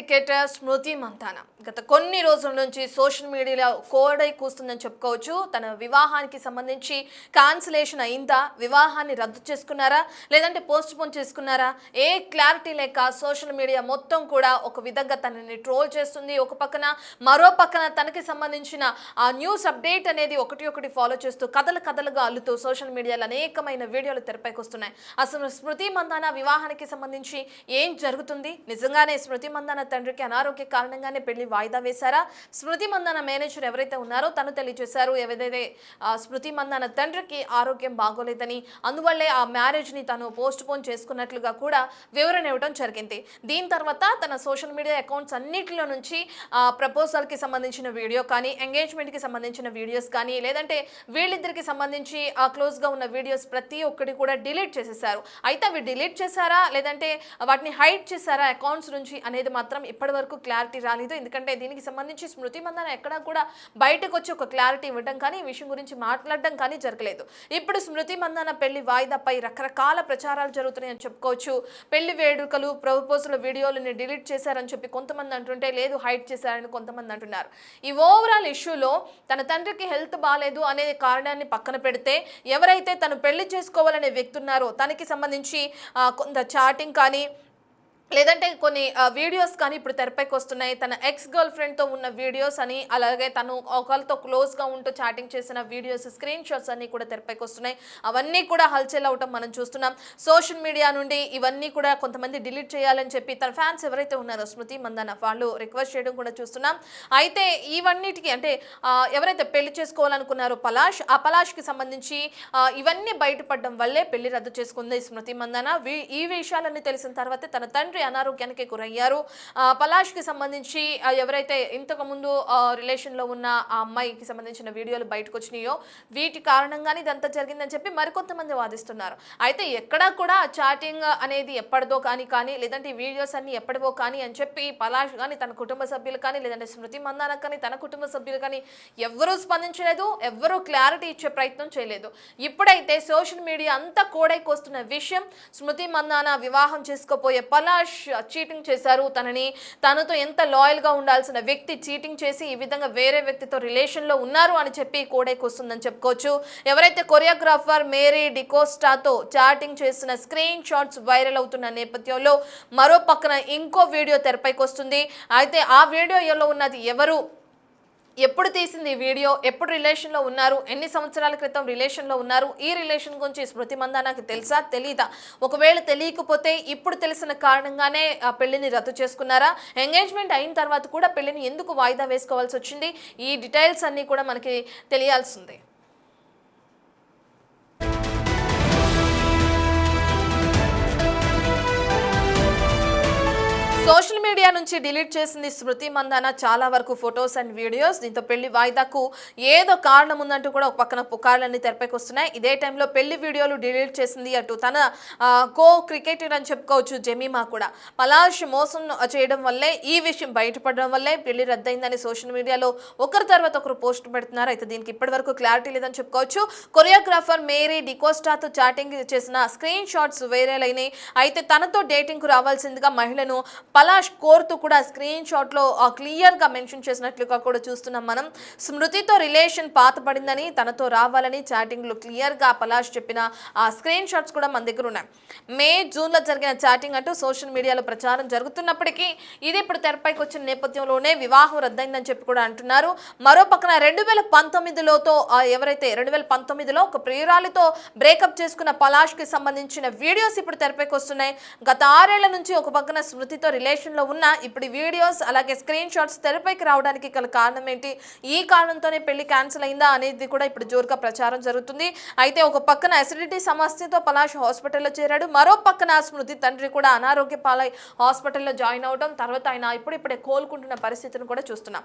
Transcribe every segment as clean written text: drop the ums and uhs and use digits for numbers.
Cricketer స్మృతి మంధాన గత కొన్ని రోజుల నుంచి సోషల్ మీడియాలో కోడై కూస్తుందని చెప్పుకోవచ్చు. తన వివాహానికి సంబంధించి క్యాన్సిలేషన్ అయిందా, వివాహాన్ని రద్దు చేసుకున్నారా, లేదంటే పోస్ట్ పోన్ చేసుకున్నారా, ఏ క్లారిటీ లేక సోషల్ మీడియా మొత్తం కూడా ఒక విధంగా తనని ట్రోల్ చేస్తుంది. ఒక పక్కన మరో పక్కన తనకి సంబంధించిన ఆ న్యూస్ అప్డేట్ అనేది ఒకటి ఫాలో చేస్తూ కథలుగా అల్లుతూ సోషల్ మీడియాలో అనేకమైన వీడియోలు తెరపైకి వస్తున్నాయి. అసలు స్మృతి మంధాన వివాహానికి సంబంధించి ఏం జరుగుతుంది? నిజంగానే స్మృతి మంధాన తండ్రికి అనారోగ్య కారణంగానే పెళ్లి వాయిదా వేశారా? స్మృతి మంధాన మేనేజర్ ఎవరైతే ఉన్నారో తను తెలియజేశారు, ఏదైతే స్మృతి మంధాన తండ్రికి ఆరోగ్యం బాగోలేదని, అందువల్లే ఆ మ్యారేజ్ ని తను పోస్ట్ పోన్ చేసుకున్నట్లుగా కూడా వివరణ ఇవ్వడం జరిగింది. దీని తర్వాత తన సోషల్ మీడియా అకౌంట్స్ అన్నిటిలో నుంచి ప్రపోజల్ కి సంబంధించిన వీడియో కానీ, ఎంగేజ్మెంట్ కి సంబంధించిన వీడియోస్ కానీ, లేదంటే వీళ్ళిద్దరికి సంబంధించి ఆ క్లోజ్ గా ఉన్న వీడియోస్ ప్రతి ఒక్కటి కూడా డిలీట్ చేసేసారు. అయితే అవి డిలీట్ చేశారా లేదంటే వాటిని హైడ్ చేశారా అకౌంట్స్ నుంచి అనేది మాత్రం ఇప్పటి వరకు క్లారిటీ రాలేదు. ఎందుకంటే దీనికి సంబంధించి స్మృతి మంధాన ఎక్కడా కూడా బయటకు వచ్చి ఒక క్లారిటీ ఇవ్వడం కానీ, ఈ విషయం గురించి మాట్లాడడం కానీ జరగలేదు. ఇప్పుడు స్మృతి మంధాన పెళ్లి వాయిదాపై రకరకాల ప్రచారాలు జరుగుతున్నాయని చెప్పుకోవచ్చు. పెళ్లి వేడుకలు, ప్రపోజల్ వీడియోలని డిలీట్ చేశారని చెప్పి కొంతమంది అంటుంటే, లేదు హైడ్ చేశారని కొంతమంది అంటున్నారు. ఈ ఓవరాల్ ఇష్యూలో తన తండ్రికి హెల్త్ బాగాలేదు అనే కారణాన్ని పక్కన పెడితే, ఎవరైతే తను పెళ్లి చేసుకోవాలనే వ్యక్తి ఉన్నారో తనకి సంబంధించి కొంత చాటింగ్ కానీ, లేదంటే కొన్ని వీడియోస్ కానీ ఇప్పుడు తెరపైకి వస్తున్నాయి. తన ఎక్స్ గర్ల్ ఫ్రెండ్తో ఉన్న వీడియోస్ అని, అలాగే తను ఒకరితో క్లోజ్గా ఉంటూ చాటింగ్ చేసిన వీడియోస్, స్క్రీన్ షాట్స్ అన్నీ కూడా తెరపైకి వస్తున్నాయి. అవన్నీ కూడా హల్చల్ అవటం మనం చూస్తున్నాం. సోషల్ మీడియా నుండి ఇవన్నీ కూడా కొంతమంది డిలీట్ చేయాలని చెప్పి తన ఫ్యాన్స్ ఎవరైతే ఉన్నారో స్మృతి మంధాన వాళ్ళు రిక్వెస్ట్ చేయడం కూడా చూస్తున్నాం. అయితే ఇవన్నిటికీ అంటే ఎవరైతే పెళ్లి చేసుకోవాలనుకున్నారో పలాష్, ఆ పలాష్కి సంబంధించి ఇవన్నీ బయటపడడం వల్లే పెళ్లి రద్దు చేసుకుంది స్మృతి మంధాన. ఈ విషయాలన్నీ తెలిసిన తర్వాత తన తండ్రి అనారోగ్యానికి గురయ్యారు. పలాష్కి సంబంధించి ఎవరైతే ఇంతకు ముందు రిలేషన్లో ఉన్న ఆ అమ్మాయికి సంబంధించిన వీడియోలు బయటకు వచ్చినాయో వీటి కారణంగానే ఇదంతా జరిగిందని చెప్పి మరికొంతమంది వాదిస్తున్నారు. అయితే ఎక్కడా కూడా చాటింగ్ అనేది ఎప్పటిదో కానీ లేదంటే ఈ వీడియోస్ అన్ని ఎప్పటివో కానీ అని చెప్పి పలాష్ కానీ, తన కుటుంబ సభ్యులు కానీ, లేదంటే స్మృతి మంధాన కానీ, తన కుటుంబ సభ్యులు కానీ ఎవ్వరూ స్పందించలేదు, ఎవ్వరూ క్లారిటీ ఇచ్చే ప్రయత్నం చేయలేదు. ఇప్పుడైతే సోషల్ మీడియా అంతా కోడైకొస్తున్న విషయం, స్మృతి మంధాన వివాహం చేసుకోపోయే పలాష్ చీటింగ్ చేశారు, తనతో ఎంత లాయల్ గా ఉండాల్సిన వ్యక్తి చీటింగ్ చేసి ఈ విధంగా వేరే వ్యక్తితో రిలేషన్ లో ఉన్నారు అని చెప్పి కోడైకొస్తుందని చెప్పుకోవచ్చు. ఎవరైతే కొరియోగ్రాఫర్ మేరీ డికోస్టాతో చాటింగ్ చేసిన స్క్రీన్ షాట్స్ వైరల్ అవుతున్న నేపథ్యంలో మరో పక్కన ఇంకో వీడియో తెరపైకి వస్తుంది. అయితే ఆ వీడియోలో ఉన్నది ఎవరు, ఎప్పుడు తీసింది ఈ వీడియో, ఎప్పుడు రిలేషన్లో ఉన్నారు, ఎన్ని సంవత్సరాల క్రితం రిలేషన్లో ఉన్నారు, ఈ రిలేషన్ గురించి స్మృతి మంధానకి తెలుసా తెలీదా, ఒకవేళ తెలియకపోతే ఇప్పుడు తెలిసిన కారణంగానే ఆ పెళ్లిని రద్దు చేసుకున్నారా, ఎంగేజ్మెంట్ అయిన తర్వాత కూడా పెళ్లిని ఎందుకు వాయిదా వేసుకోవాల్సి వచ్చింది, ఈ డీటెయిల్స్ అన్నీ కూడా మనకి తెలియాల్సిందే. సోషల్ మీడియా నుంచి డిలీట్ చేసింది స్మృతి మంధాన చాలా వరకు ఫొటోస్ అండ్ వీడియోస్. దీంతో పెళ్లి వాయిదాకు ఏదో కారణం ఉందంటూ కూడా ఒక పక్కన పుకార్లన్నీ తెరపైకి వస్తున్నాయి. ఇదే టైంలో పెళ్లి వీడియోలు డిలీట్ చేసింది అటు తన కో క్రికెటర్ అని చెప్పుకోవచ్చు జమీమా కూడా. పలాష్ మోసం చేయడం వల్లే, ఈ విషయం బయటపడడం వల్లే పెళ్లి రద్దయిందని సోషల్ మీడియాలో ఒకరి తర్వాత ఒకరు పోస్ట్ పెడుతున్నారు. అయితే దీనికి ఇప్పటి వరకు క్లారిటీ లేదని చెప్పుకోవచ్చు. కొరియోగ్రాఫర్ మేరీ డికోస్టాతో చాటింగ్ చేసిన స్క్రీన్ షాట్స్ వైరల్ అయినాయి. అయితే తనతో డేటింగ్ కు రావాల్సిందిగా మహిళను పలాష్ కోర్టు కూడా స్క్రీన్ షాట్ లో క్లియర్ గా మెన్షన్ చేసినట్లుగా కూడా చూస్తున్నాం మనం. స్మృతితో రిలేషన్ పాతపడిందని, తనతో రావాలని చాటింగ్ లో క్లియర్ గా పలాష్ చెప్పిన ఆ స్క్రీన్ షాట్స్ కూడా మన దగ్గర ఉన్నాయి. మే, జూన్ లో జరిగిన చాటింగ్ అంటూ సోషల్ మీడియాలో ప్రచారం జరుగుతున్నప్పటికీ ఇది ఇప్పుడు తెరపైకి వచ్చిన నేపథ్యంలోనే వివాహం రద్దయిందని చెప్పి కూడా అంటున్నారు. మరో పక్కన 2019లో ఎవరైతే 2019లో ఒక ప్రియురాలితో బ్రేకప్ చేసుకున్న పలాష్ కి సంబంధించిన వీడియోస్ ఇప్పుడు తెరపైకి వస్తున్నాయి. గత 6 ఏళ్ల నుంచి ఒక పక్కన స్మృతితో రిలేషన్ లో ఉన్న ఇప్పుడు వీడియోస్ అలాగే స్క్రీన్ షాట్స్ తెరపైకి రావడానికి గల కారణం ఏంటి, ఈ కారణంతోనే పెళ్లి క్యాన్సిల్ అయిందా అనేది కూడా ఇప్పుడు జోరుగా ప్రచారం జరుగుతుంది. అయితే ఒక పక్కన అసిడిటీ సమస్యతో పలాష్ హాస్పిటల్లో చేరాడు, మరో పక్కన స్మృతి తండ్రి కూడా అనారోగ్య పాలై హాస్పిటల్లో జాయిన్ అవడం, తర్వాత ఆయన ఇప్పుడిప్పుడే కోలుకుంటున్న పరిస్థితిని కూడా చూస్తున్నాం.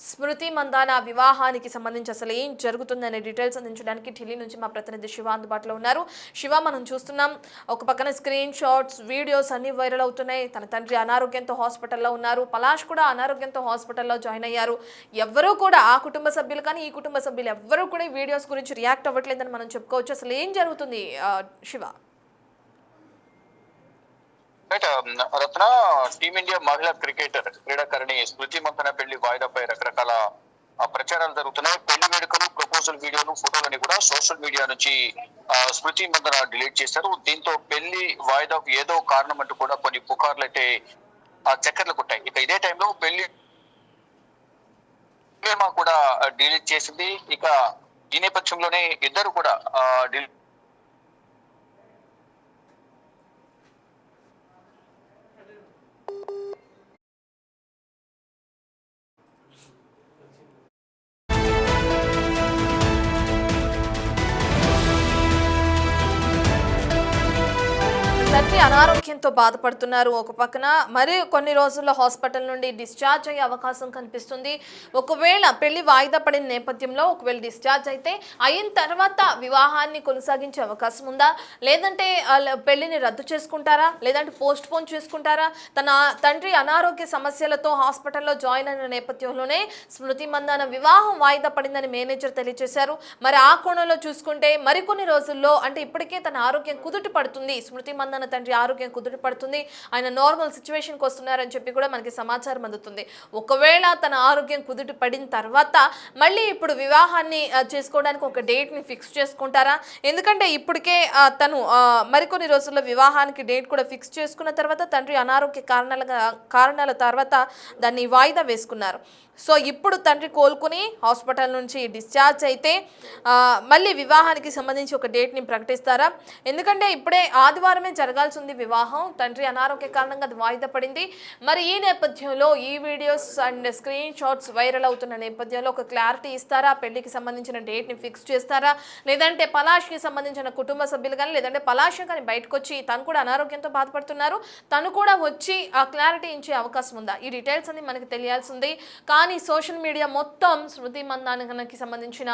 స్మృతి మంధాన వివాహానికి సంబంధించి అసలు ఏం జరుగుతుందనే డీటెయిల్స్ అందించడానికి ఢిల్లీ నుంచి మా ప్రతినిధి శివ అందుబాటులో ఉన్నారు. శివ, మనం చూస్తున్నాం ఒక పక్కన స్క్రీన్ షాట్స్ వీడియోస్ అన్ని వైరల్ అవుతున్నాయి. తన తండ్రి అనారోగ్యంతో హాస్పిటల్లో ఉన్నారు, పలాష్ కూడా అనారోగ్యంతో హాస్పిటల్లో జాయిన్ అయ్యారు. ఎవ్వరూ కూడా ఆ కుటుంబ సభ్యులు కానీ ఈ కుటుంబ సభ్యులు ఎవ్వరూ కూడా ఈ వీడియోస్ గురించి రియాక్ట్ అవ్వట్లేదని మనం చెప్పుకోవచ్చు. అసలు ఏం జరుగుతుంది శివ? రైట్ రత్న, టీమిండియా మహిళా క్రీడాకారిణి స్మృతి మందన పెళ్లి వాయిదాపై రకరకాల ప్రచారాలు జరుగుతున్నాయి. పెళ్లి వేడుకలు, ప్రపోజల్ వీడియోలు, ఫోటోలని కూడా సోషల్ మీడియా నుంచి స్మృతి మందన డిలీట్ చేశారు. దీంతో పెళ్లి వాయిదాకు ఏదో కారణం అంటూ కూడా కొన్ని పుకార్లు అయితే చక్కర్లు కొట్టాయి. ఇక ఇదే టైంలో పెళ్లి కూడా డిలీట్ చేసింది. ఇక ఈ నేపథ్యంలోనే ఇద్దరు కూడా తండ్రి అనారోగ్యంతో బాధపడుతున్నారు. ఒక పక్కన మరి కొన్ని రోజుల్లో హాస్పిటల్ నుండి డిశ్చార్జ్ అయ్యే అవకాశం కనిపిస్తుంది. ఒకవేళ పెళ్లి వాయిదా పడిన నేపథ్యంలో ఒకవేళ డిశ్చార్జ్ అయితే అయిన తర్వాత వివాహాన్ని కొనసాగించే అవకాశం ఉందా, లేదంటే పెళ్లిని రద్దు చేసుకుంటారా, లేదంటే పోస్ట్ పోన్ చేసుకుంటారా? తన తండ్రి అనారోగ్య సమస్యలతో హాస్పిటల్లో జాయిన్ అయిన నేపథ్యంలోనే స్మృతి మందాన వివాహం వాయిదా పడిందని మేనేజర్ తెలియజేశారు. మరి ఆ కోణంలో చూసుకుంటే మరికొన్ని రోజుల్లో అంటే ఇప్పటికే తన ఆరోగ్యం కుదుట పడుతుంది, స్మృతి మందాన తండ్రి ఆరోగ్యం కుదుట పడుతుంది, ఆయన నార్మల్ సిచ్యువేషన్కి వస్తున్నారని చెప్పి కూడా మనకి సమాచారం అందుతుంది. ఒకవేళ తన ఆరోగ్యం కుదుట పడిన తర్వాత మళ్ళీ ఇప్పుడు వివాహాన్ని చేసుకోవడానికి ఒక డేట్ని ఫిక్స్ చేసుకుంటారా? ఎందుకంటే ఇప్పటికే తను మరికొన్ని రోజుల్లో వివాహానికి డేట్ కూడా ఫిక్స్ చేసుకున్న తర్వాత తండ్రి అనారోగ్య కారణాల తర్వాత దాన్ని వాయిదా వేసుకున్నారు. సో ఇప్పుడు తండ్రి కోలుకుని హాస్పిటల్ నుంచి డిశ్చార్జ్ అయితే మళ్ళీ వివాహానికి సంబంధించి ఒక డేట్ని ప్రకటిస్తారా? ఎందుకంటే ఇప్పుడే ఆదివారమే జరగాల్సి ఉంది వివాహం, తండ్రి అనారోగ్య కారణంగా అది వాయిదా పడింది. మరి ఈ నేపథ్యంలో ఈ videos and screen shots viral అవుతున్న నేపథ్యంలో ఒక క్లారిటీ ఇస్తారా? పెళ్లికి సంబంధించిన డేట్ని ఫిక్స్ చేస్తారా? లేదంటే పలాష్కి సంబంధించిన కుటుంబ సభ్యులు కానీ లేదంటే పలాష్ కానీ బయటకు వచ్చి తను కూడా అనారోగ్యంతో బాధపడుతున్నారు, తను కూడా వచ్చి ఆ క్లారిటీ ఇచ్చే అవకాశం ఉందా? ఈ డీటెయిల్స్ అన్ని మనకి తెలియాల్సింది. కానీ సోషల్ మీడియా మొత్తం స్మృతి మందానకి సంబంధించిన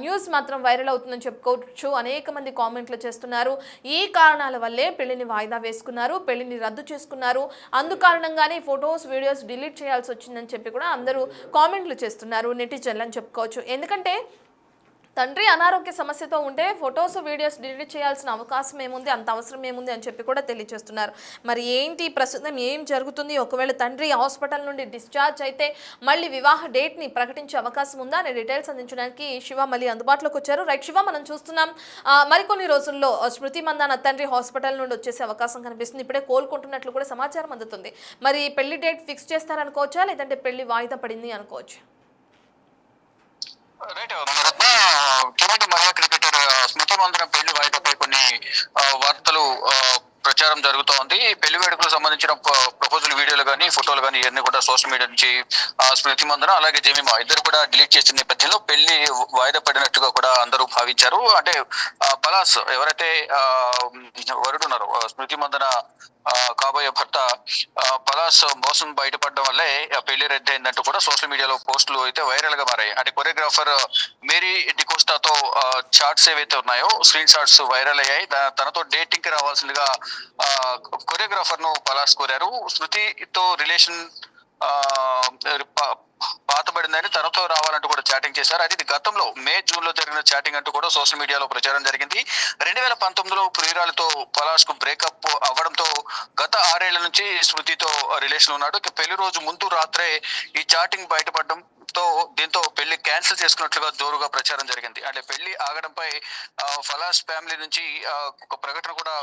న్యూస్ మాత్రం వైరల్ అవుతుందని చెప్పుకోవచ్చు. అనేక మంది కామెంట్లు చేస్తున్నారు. ఈ కారణాల వల్లే పెళ్లిని వాయిదా వేసుకున్నారు, పెళ్లిని రద్దు చేసుకున్నారు, అందుకారణంగానే ఫొటోస్ వీడియోస్ డిలీట్ చేయాల్సి వచ్చిందని చెప్పి కూడా అందరూ కామెంట్లు చేస్తున్నారు, నెటిజన్లు అని చెప్పుకోవచ్చు. ఎందుకంటే తండ్రి అనారోగ్య సమస్యతో ఉంటే ఫొటోస్ వీడియోస్ డిలీట్ చేయాల్సిన అవకాశం ఏముంది, అంత అవసరం ఏముంది అని చెప్పి కూడా తెలియజేస్తున్నారు. మరి ఏంటి ప్రస్తుతం ఏం జరుగుతుంది? ఒకవేళ తండ్రి హాస్పిటల్ నుండి డిశ్చార్జ్ అయితే మళ్ళీ వివాహ డేట్ని ప్రకటించే అవకాశం ఉందా అనే డీటెయిల్స్ అందించడానికి శివ మళ్ళీ అందుబాటులోకి వచ్చారు. రైట్ శివ, మనం చూస్తున్నాం మరికొన్ని రోజుల్లో స్మృతి మందాన తండ్రి హాస్పిటల్ నుండి వచ్చేసే అవకాశం కనిపిస్తుంది. ఇప్పుడే కోలుకుంటున్నట్లు కూడా సమాచారం అందుతుంది. మరి పెళ్లి డేట్ ఫిక్స్ చేస్తారనుకోవచ్చా, లేదంటే పెళ్లి వాయిదా పడింది అనుకోవచ్చు? రైట్ టీమిండియా మహిళా క్రికెటర్ స్మృతి మందన పెళ్లి వాయిదాపై కొన్ని వార్తలు ప్రచారం జరుగుతోంది. పెళ్లి వేడుకలకు సంబంధించిన ప్రపోజల్ వీడియోలు కానీ ఫోటోలు కానీ ఇవన్నీ కూడా సోషల్ మీడియా నుంచి స్మృతి మందన అలాగే జమీమా ఇద్దరు కూడా డిలీట్ చేసిన నేపథ్యంలో పెళ్లి వాయిదా పడినట్టుగా కూడా అందరూ భావించారు. అంటే పలాస్ ఎవరైతే వరుడు ఉన్నారో స్మృతి మందన కాబోయే భర్త పలాస్ మోసం బయటపడడం వల్లే పెళ్లి రద్దయిందంటూ కూడా సోషల్ మీడియాలో పోస్టులు అయితే వైరల్ గా మారాయి. అంటే కొరియోగ్రాఫర్ మేరీ డికోస్టాతో చాట్స్ ఏవైతే ఉన్నాయో స్క్రీన్ షాట్స్ వైరల్ అయ్యాయి. తనతో డేటింగ్ కి రావాల్సిందిగా కొరియోగ్రాఫర్ ను పలాస్ కోరారు. స్మృతితో రిలేషన్ పాతబడిందని తనతో రావాలంటూ కూడా చాటింగ్ చేశారు. అది గతంలో మే జూన్ లో జరిగిన చాటింగ్ అంటూ కూడా సోషల్ మీడియాలో ప్రచారం జరిగింది. 2019లో ప్రియురాలతో పలాష్ కు బ్రేకప్ అవ్వడంతో గత 6 ఏళ్ల నుంచి స్మృతితో రిలేషన్ ఉన్నాడు. పెళ్లి రోజు ముందు రాత్రే ఈ చాటింగ్ బయటపడడం దీంతో పెళ్లి క్యాన్సిల్ చేసుకున్నట్లుగా జోరుగా ప్రచారం జరిగింది. అంటే పెళ్లి ఆగడంపై పలాష్ ఫ్యామిలీ నుంచి ఒక ప్రకటన కూడా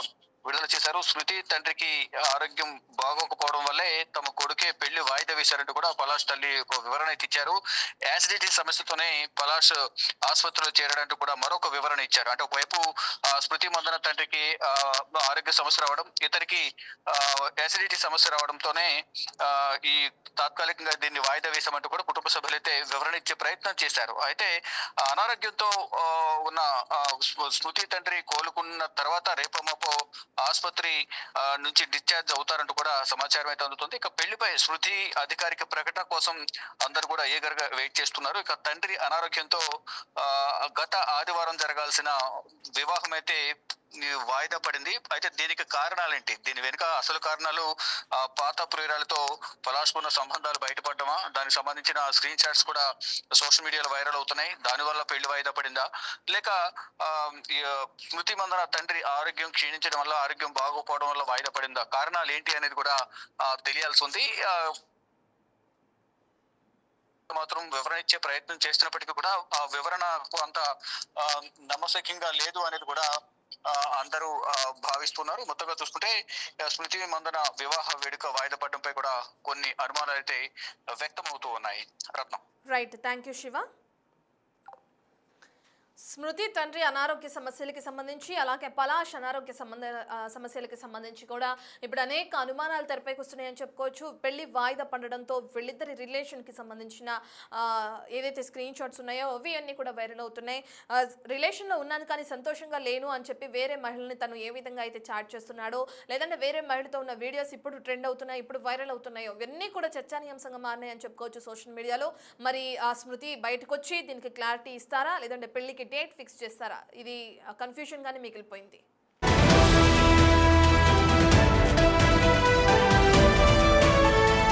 విడుదల చేశారు. స్మృతి తండ్రికి ఆరోగ్యం బాగోకపోవడం వల్లే తమ కొడుకే పెళ్లి వాయిదా వేశారంటూ కూడా పలాష్ తల్లి ఒక వివరణ ఇచ్చారు. యాసిడిటీ సమస్యతోనే పలాష్ ఆసుపత్రిలో చేరాడంటూ కూడా మరొక వివరణ ఇచ్చారు. అంటే ఒకవైపు స్మృతి మందన తండ్రికి ఆరోగ్య సమస్య రావడం, ఇతరికి యాసిడిటీ సమస్య రావడంతోనే ఈ తాత్కాలికంగా దీన్ని వాయిదా వేశామంటూ కూడా కుటుంబ సభ్యులైతే వివరణ ఇచ్చే ప్రయత్నం చేశారు. అయితే అనారోగ్యంతో ఉన్న స్మృతి తండ్రి కోలుకున్న తర్వాత రేపమాపో ఆసుపత్రి నుంచి డిశ్చార్జ్ అవుతారంటూ కూడా సమాచారం అయితే అందుతుంది. ఇక పెళ్లిపై స్మృతి అధికారిక ప్రకటన కోసం అందరూ కూడా ఈగర్ గా వెయిట్ చేస్తున్నారు. ఇక తండ్రి అనారోగ్యంతో గత ఆదివారం జరగాల్సిన వివాహం అయితే వాయిదా పడింది. అయితే దీనికి కారణాలేంటి? దీని వెనుక అసలు కారణాలు పాత ప్రియురాలతో పలాష్కు ఉన్న సంబంధాలు బయటపడ్డమా? దానికి సంబంధించిన స్క్రీన్ షాట్స్ కూడా సోషల్ మీడియాలో వైరల్ అవుతున్నాయి. దానివల్ల పెళ్లి వాయిదా పడిందా? లేక స్మృతి మందన తండ్రి ఆరోగ్యం క్షీణించడం వల్ల, ఆరోగ్యం బాగోపోవడం వల్ల వాయిదా పడిందా? కారణాలు ఏంటి అనేది కూడా తెలియాల్సి ఉంది. మాత్రం వివరణ ఇచ్చే ప్రయత్నం చేస్తున్నప్పటికీ కూడా ఆ వివరణ అంత నమ్మశక్యంగా లేదు అనేది కూడా అందరూ భావిస్తున్నారు. మొత్తంగా చూసుకుంటే స్మృతి మందన వివాహ వేడుక వాయిదా పడడంపై కూడా కొన్ని అనుమానాలు అయితే వ్యక్తం అవుతూ ఉన్నాయి. Ratnam. Right, thank you Shiva. Smriti తండ్రి అనారోగ్య సమస్యలకి సంబంధించి, అలాగే పలాష్ అనారోగ్య సమస్యలకి సంబంధించి కూడా ఇప్పుడు అనేక అనుమానాలు తెరపైకి వస్తున్నాయని చెప్పుకోవచ్చు. పెళ్లి వాయిదా పడడంతో వీళ్ళిద్దరి రిలేషన్కి సంబంధించిన ఏదైతే స్క్రీన్ షాట్స్ ఉన్నాయో అవి అన్నీ కూడా వైరల్ అవుతున్నాయి. రిలేషన్లో ఉన్నాను కానీ సంతోషంగా లేను అని చెప్పి వేరే మహిళని తను ఏ విధంగా అయితే చాట్ చేస్తున్నాడో, లేదంటే వేరే మహిళతో ఉన్న వీడియోస్ ఇప్పుడు ట్రెండ్ అవుతున్నాయి, ఇప్పుడు వైరల్ అవుతున్నాయో ఇవన్నీ కూడా చర్చానీయాంశంగా మారినాయని చెప్పుకోవచ్చు సోషల్ మీడియాలో. మరి ఆ స్మృతి బయటకు వచ్చి దీనికి క్లారిటీ ఇస్తారా, లేదంటే పెళ్లికి డేట్ ఫిక్స్ చేస్తారా? ఇది కన్ఫ్యూజన్ గానే మిగిలిపోయింది.